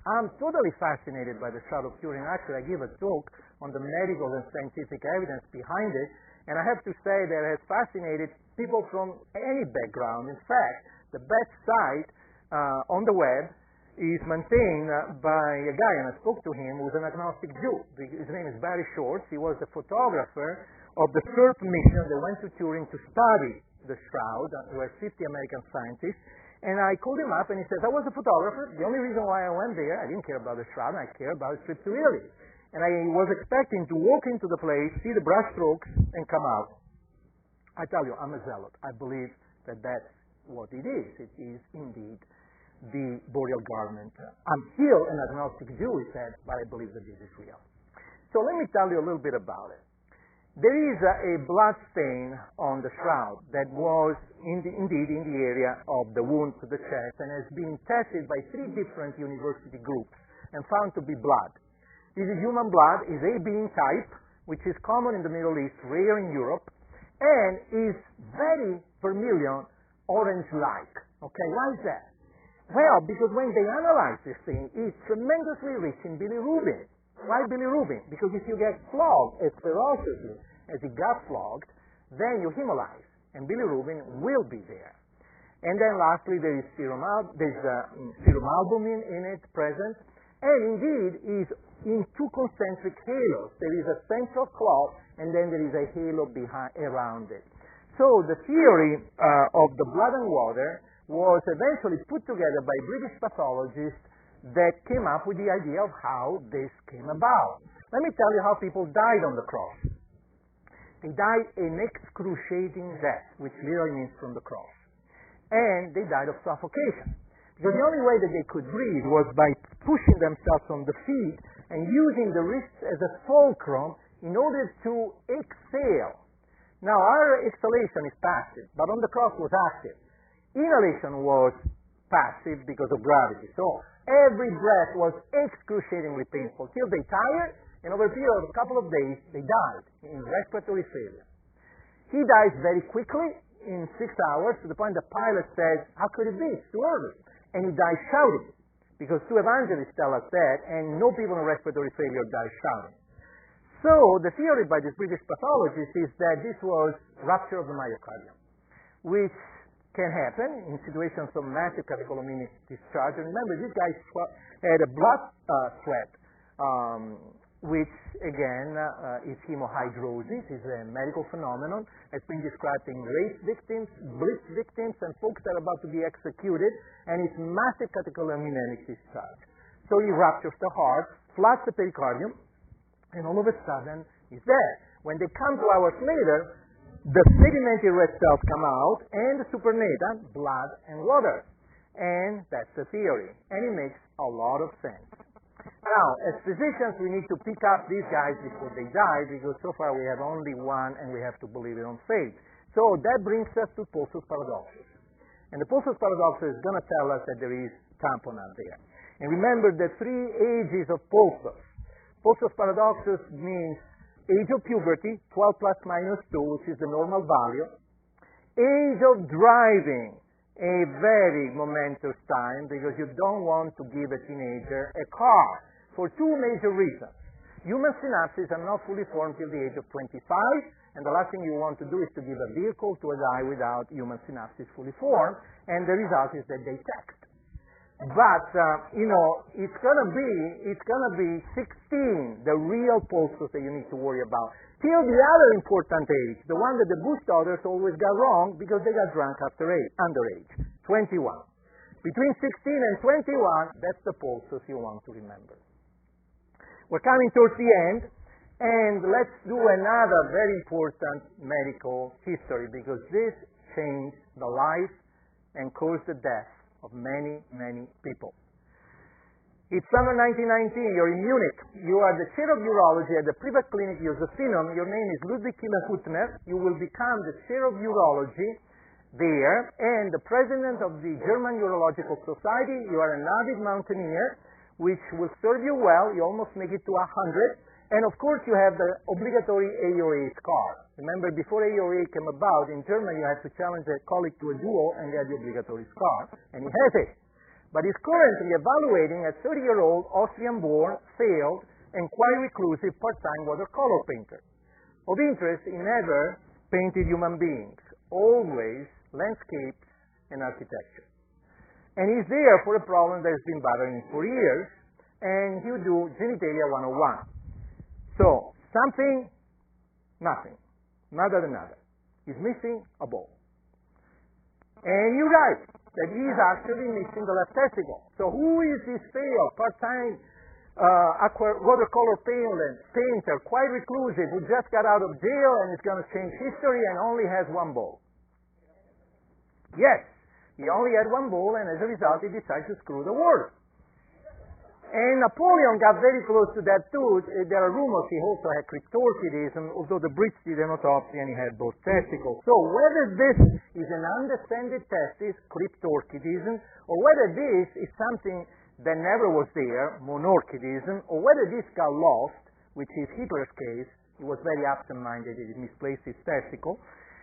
I'm totally fascinated by the Shroud of Turin. Actually, I give a talk on the medical and scientific evidence behind it, and I have to say that it has fascinated people from any background. In fact, the BEDSIDE on the web is maintained by a guy, and I spoke to him, who's an agnostic Jew. His name is Barry Schwartz. He was the photographer of the third mission that went to Turin to study the Shroud. There were 50 American scientists. And I called him up, and he says, I was a photographer. The only reason why I went there, I didn't care about the Shroud, I cared about the trip to Italy. And I was expecting to walk into the place, see the brush strokes, and come out. I tell you, I'm a zealot. I believe that that's what it is. It is indeed the burial garment. I'm still an agnostic Jew, he said, but I believe that this is real. So let me tell you a little bit about it. There is a blood stain on the shroud that was indeed in the area of the wound to the chest and has been tested by 3 different university groups and found to be blood. This is human blood, is AB in type, which is common in the Middle East, rare in Europe, and is very vermilion, orange-like. Okay, why is that? Well, because when they analyze this thing, it's tremendously rich in bilirubin. Why bilirubin? Because if you get flogged as ferociously as he got flogged, then you hemolyze, and bilirubin will be there. And then lastly, there is serum albumin in it present, and indeed is in 2 concentric halos. There is a central clot, and then there is a halo around it. So the theory of the blood and water was eventually put together by British pathologists that came up with the idea of how this came about. Let me tell you how people died on the cross. They died an excruciating death, which literally means from the cross. And they died of suffocation. Because the only way that they could breathe was by pushing themselves on the feet and using the wrists as a fulcrum in order to exhale. Now, our exhalation is passive, but on the cross was active. Inhalation was passive because of gravity. So every breath was excruciatingly painful till they tired, and over a period of a couple of days, they died in respiratory failure. He dies very quickly, in 6 hours, to the point the pilot says, how could it be? It's too early. And he dies shouting, because 2 evangelists tell us that, and no people in respiratory failure die shouting. So the theory by this British pathologist is that this was rupture of the myocardium, which can happen in situations of massive catecholaminic discharge. And remember, this guy had a blood sweat, which again is hemohydrosis, is a medical phenomenon. It's been described in rape victims, blitz victims, and folks that are about to be executed, and it's massive catecholaminic discharge. So he ruptures the heart, floods the pericardium, and all of a sudden he's dead. When they come 2 hours later, the sedimentary red cells come out, and the supernata, blood and water. And that's the theory. And it makes a lot of sense. Now, as physicians, we need to pick up these guys before they die, because so far we have only one, and we have to believe it on faith. So that brings us to Pulsus Paradoxus. And the Pulsus Paradoxus is going to tell us that there is tamponade there. And remember the 3 ages of Pulsus. Pulsus Paradoxus means age of puberty, 12 plus minus 2, which is the normal value. Age of driving, a very momentous time because you don't want to give a teenager a car for two major reasons. Human synapses are not fully formed till the age of 25, and the last thing you want to do is to give a vehicle to a guy without human synapses fully formed, and the result is that they text. But, it's gonna be 16, the real pulses that you need to worry about. Till the other important age, the one that the Bush daughters always got wrong because they got drunk underage, 21. Between 16 and 21, that's the pulses you want to remember. We're coming towards the end, and let's do another very important medical history because this changed the life and caused the death of many, many people. It's summer 1919. You're in Munich. You are the chair of urology at the private clinic Josephinum. Your name is Ludwig Killer-Huttner. You will become the chair of urology there and the president of the German Urological Society. You are an avid mountaineer, which will serve you well. You almost make it to 100. And of course, you have the obligatory AOA scar. Remember, before AOA came about, in Germany, you had to challenge a colleague to a duel and get the obligatory scar. And he has it. But he's currently evaluating a 30-year-old Austrian-born, failed, and quite reclusive part-time watercolor painter. Of interest, he never painted human beings, always landscapes and architecture. And he's there for a problem that has been bothering him for years, and he'll do genitalia 101. So, something, nothing, nada de nada. He's missing a ball. And you're right, that he's actually missing the left testicle. So who is this failed, part-time watercolor painter, quite reclusive, who just got out of jail and is going to change history and only has one ball? Yes, he only had one ball, and as a result he decided to screw the world. And Napoleon got very close to that too. There are rumors he also had cryptorchidism, although the Brits did an autopsy and he had both testicles. So whether this is an undescended testis, cryptorchidism, or whether this is something that never was there, monorchidism, or whether this got lost, which is Hitler's case, he was very absent-minded, he misplaced his testicle.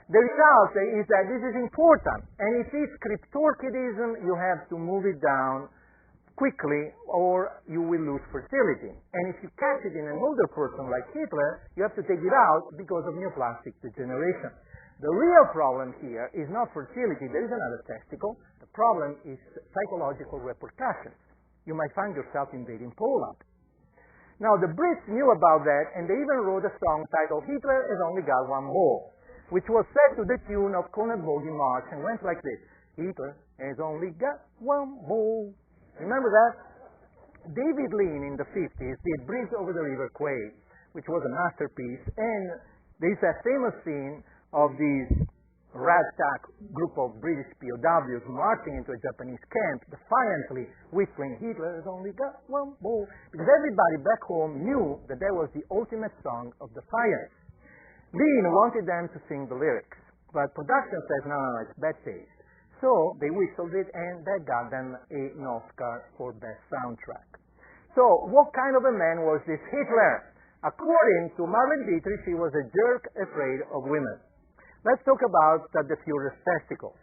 The result is that this is important. And if it's cryptorchidism, you have to move it down quickly or you will lose fertility. And if you catch it in an older person like Hitler, you have to take it out because of neoplastic degeneration. The real problem here is not fertility. There is another testicle. The problem is psychological repercussions. You might find yourself invading Poland. Now, the Brits knew about that, and they even wrote a song titled Hitler Has Only Got One Ball, which was set to the tune of Conrad Bogie March and went like this. Hitler has only got one ball. Remember that? David Lean in the 50s did Bridge Over the River Kwai, which was a masterpiece, and there's that famous scene of this ragtag group of British POWs marching into a Japanese camp, defiantly whistling, Hitler has only got one ball, because everybody back home knew that that was the ultimate song of defiance. Lean wanted them to sing the lyrics, but production says, no, it's bad taste. So they whistled it, and that got them an Oscar for Best Soundtrack. So what kind of a man was this Hitler? According to Marlene Dietrich, he was a jerk afraid of women. Let's talk about the Führer's testicles.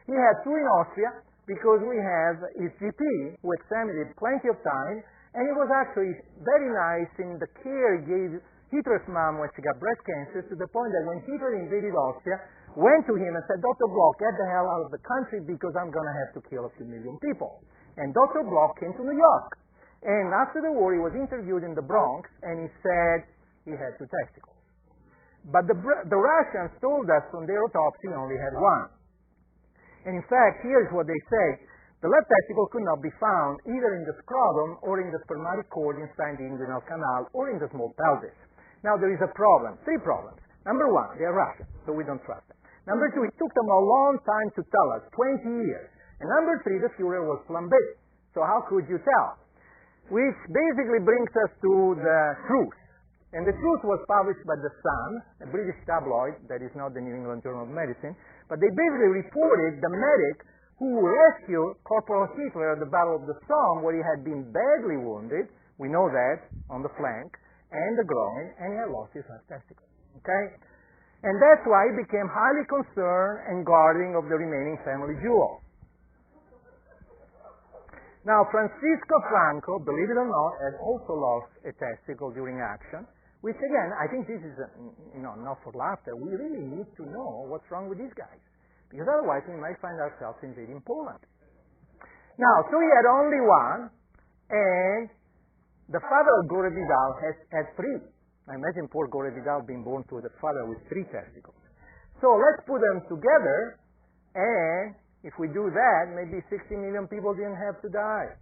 He had two in Austria because we have his GP who examined it plenty of time, and he was actually very nice in the care he gave Hitler's mom when she got breast cancer, to the point that when Hitler invaded Austria, went to him and said, Dr. Bloch, get the hell out of the country because I'm going to have to kill a few million people. And Dr. Bloch came to New York. And after the war, he was interviewed in the Bronx, and he said he had two testicles. But the Russians told us from their autopsy he only had one. And in fact, here's what they say. The left testicle could not be found either in the scrotum or in the spermatic cord inside the inguinal canal or in the small pelvis. Now, there is a problem. Three problems. Number one, they are Russian, so we don't trust them. Number two, it took them a long time to tell us, 20 years. And number three, the Führer was flambé. So how could you tell? Which basically brings us to the truth. And the truth was published by The Sun, a British tabloid that is not the New England Journal of Medicine, but they basically reported the medic who rescued Corporal Hitler at the Battle of the Somme, where he had been badly wounded, we know that, on the flank, and the groin, and he had lost his left testicle. Okay? And that's why he became highly concerned and guarding of the remaining family jewels. Now, Francisco Franco, believe it or not, had also lost a testicle during action, which again, I think this is not for laughter. We really need to know what's wrong with these guys, because otherwise we might find ourselves invading Poland. Now, so he had only one, and the father of Gore Vidal had three. I imagine poor Gore Vidal being born to a father with three testicles. So let's put them together, and if we do that, maybe 60 million people didn't have to die.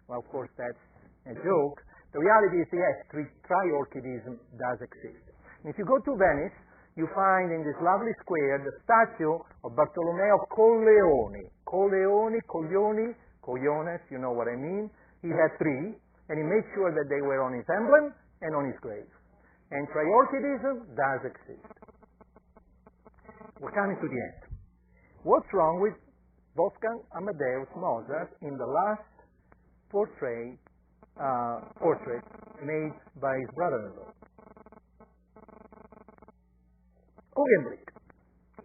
Well, of course, that's a joke. The reality is, yes, triorchidism does exist. And if you go to Venice, you find in this lovely square the statue of Bartolomeo Colleoni. Cogliones, you know what I mean. He had three, and he made sure that they were on his emblem and on his grave. And triorchidism does exist. We're coming to the end. What's wrong with Wolfgang Amadeus Mozart in the last portrait made by his brother-in-law? Augenblick.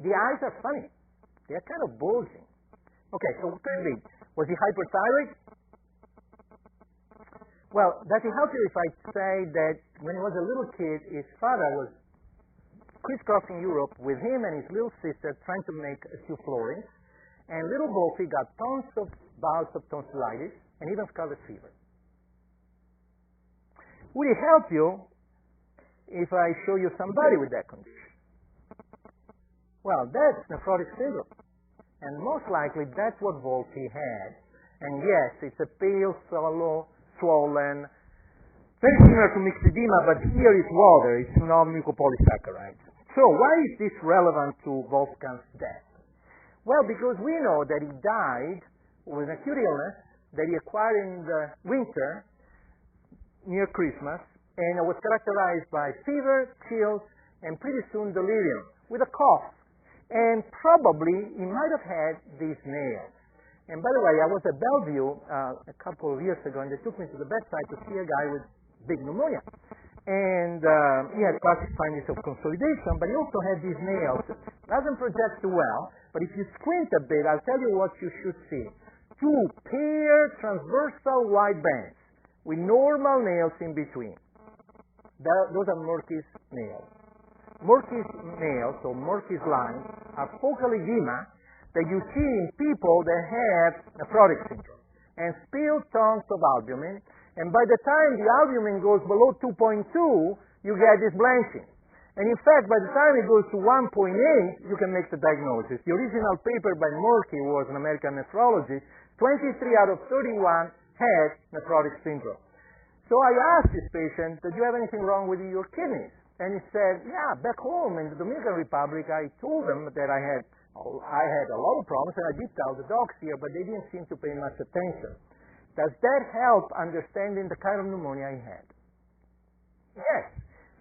The eyes are funny. They are kind of bulging. Okay, so what can it be? Was he hyperthyroid? Well, does it help you if I say that when he was a little kid, his father was crisscrossing Europe with him and his little sister trying to make a few floorings, and little Wolfie got tons of bouts of tonsillitis and even scarlet fever. Would it help you if I show you somebody with that condition? Well, that's nephrotic syndrome. And most likely that's what Wolfie had. And yes, it's a pale, sallow, swollen, very similar to myxedema, but here it's water, it's not mucopolysaccharides. So why is this relevant to Wolfgang's death? Well, because we know that he died with an acute illness that he acquired in the winter near Christmas, and it was characterized by fever, chills, and pretty soon delirium, with a cough. And probably he might have had these nails. And by the way, I was at Bellevue a couple of years ago, and they took me to the bedside to see a guy with big pneumonia. And he had classic findings of consolidation, but he also had these nails. Doesn't project too well, but if you squint a bit, I'll tell you what you should see. Two paired transversal white bands with normal nails in between. Those are Merki's nails. Merki's nails, or Merki's lines, are focal edema that you see in people that have nephrotic syndrome and spill tons of albumin. And by the time the albumin goes below 2.2, you get this blanching. And in fact, by the time it goes to 1.8, you can make the diagnosis. The original paper by Merki was an American nephrologist. 23 out of 31 had nephrotic syndrome. So I asked this patient, did you have anything wrong with your kidneys? And he said, yeah, back home in the Dominican Republic, I told them that I had a lot of problems, and I did tell the docs here, but they didn't seem to pay much attention. Does that help understanding the kind of pneumonia I had? Yes,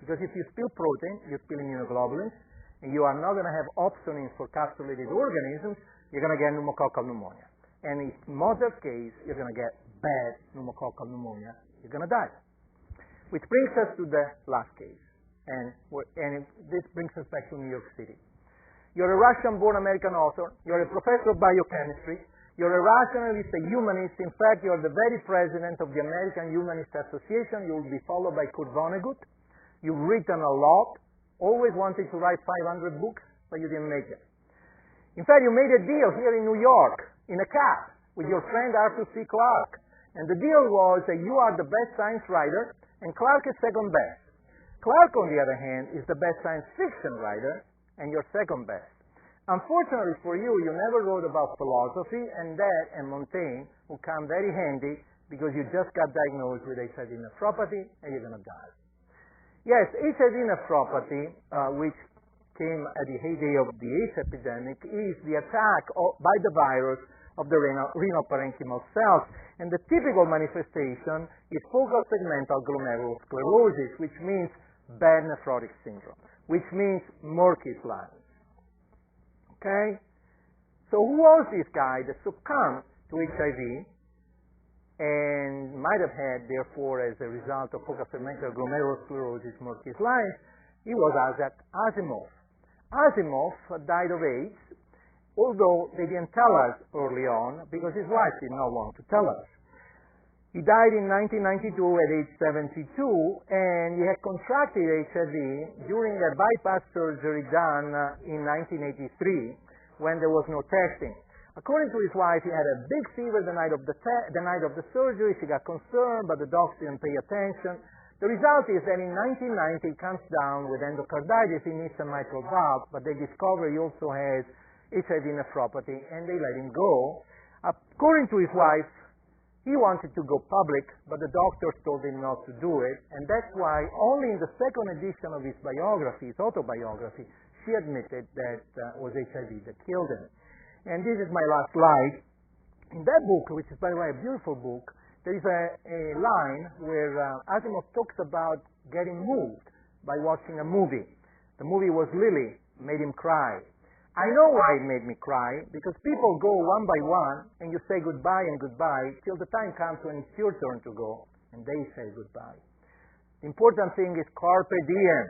because if you spill protein, you spill immunoglobulins, and you are not going to have opsonins for capsulated organisms, you're going to get pneumococcal pneumonia. And in Mozart's case, you're going to get bad pneumococcal pneumonia. You're going to die. Which brings us to the last case. And this brings us back to New York City. You're a Russian-born American author. You're a professor of biochemistry. You're a rationalist, a humanist. In fact, you're the very president of the American Humanist Association. You will be followed by Kurt Vonnegut. You've written a lot, always wanted to write 500 books, but you didn't make it. In fact, you made a deal here in New York, in a cab, with your friend Arthur C. Clarke. And the deal was that you are the best science writer, and Clarke is second best. Clarke, on the other hand, is the best science fiction writer, and you're second best. Unfortunately for you, you never wrote about philosophy, and that and Montaigne will come very handy because you just got diagnosed with HIV nephropathy, and you're going to die. Yes, HIV nephropathy, which came at the heyday of the AIDS epidemic, is the attack by the virus of the renal parenchymal cells. And the typical manifestation is focal segmental glomerulosclerosis, which means bad nephrotic syndrome, which means Merki's lines. Okay? So who was this guy that succumbed to HIV and might have had, therefore, as a result of focal segmental glomerulosclerosis, Merki's lines? He was Isaac Asimov. Asimov died of AIDS, although they didn't tell us early on because his wife did not want to tell us. He died in 1992 at age 72, and he had contracted HIV during a bypass surgery done in 1983 when there was no testing. According to his wife, he had a big fever the night of the surgery. She got concerned, but the docs didn't pay attention. The result is that in 1990 he comes down with endocarditis. He needs a mitral valve, but they discover he also has HIV nephropathy, and they let him go. According to his wife, he wanted to go public, but the doctors told him not to do it, and that's why only in the second edition of his biography, his autobiography, she admitted that it was HIV that killed him. And this is my last slide. In that book, which is, by the way, a beautiful book, there is a line where Asimov talks about getting moved by watching a movie. The movie was Lily, made him cry. I know why it made me cry, because people go one by one, and you say goodbye and goodbye, till the time comes when it's your turn to go, and they say goodbye. The important thing is carpe diem.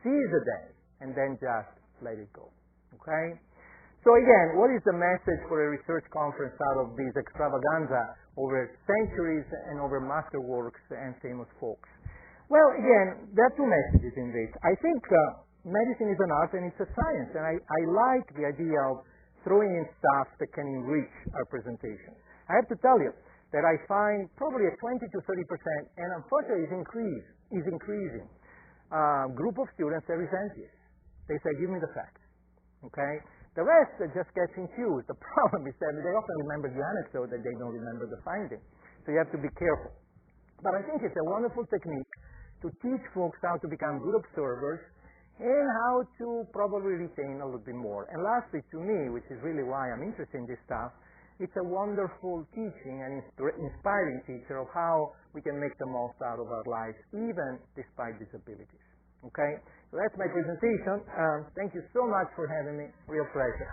Seize the day, and then just let it go. Okay? So again, what is the message for a research conference out of this extravaganza over centuries and over masterworks and famous folks? Well, again, there are two messages in this. I think medicine is an art and it's a science, and I like the idea of throwing in stuff that can enrich our presentation. I have to tell you that I find probably a 20 to 30%, and unfortunately is increasing, group of students that resent this. They say, give me the facts. Okay? The rest just gets infused. The problem is that they often remember the anecdote that they don't remember the finding. So you have to be careful. But I think it's a wonderful technique to teach folks how to become good observers and how to probably retain a little bit more. And lastly, to me, which is really why I'm interested in this stuff, it's a wonderful teaching and inspiring teacher of how we can make the most out of our lives, even despite disabilities. Okay? So that's my presentation. Thank you so much for having me. Real pleasure.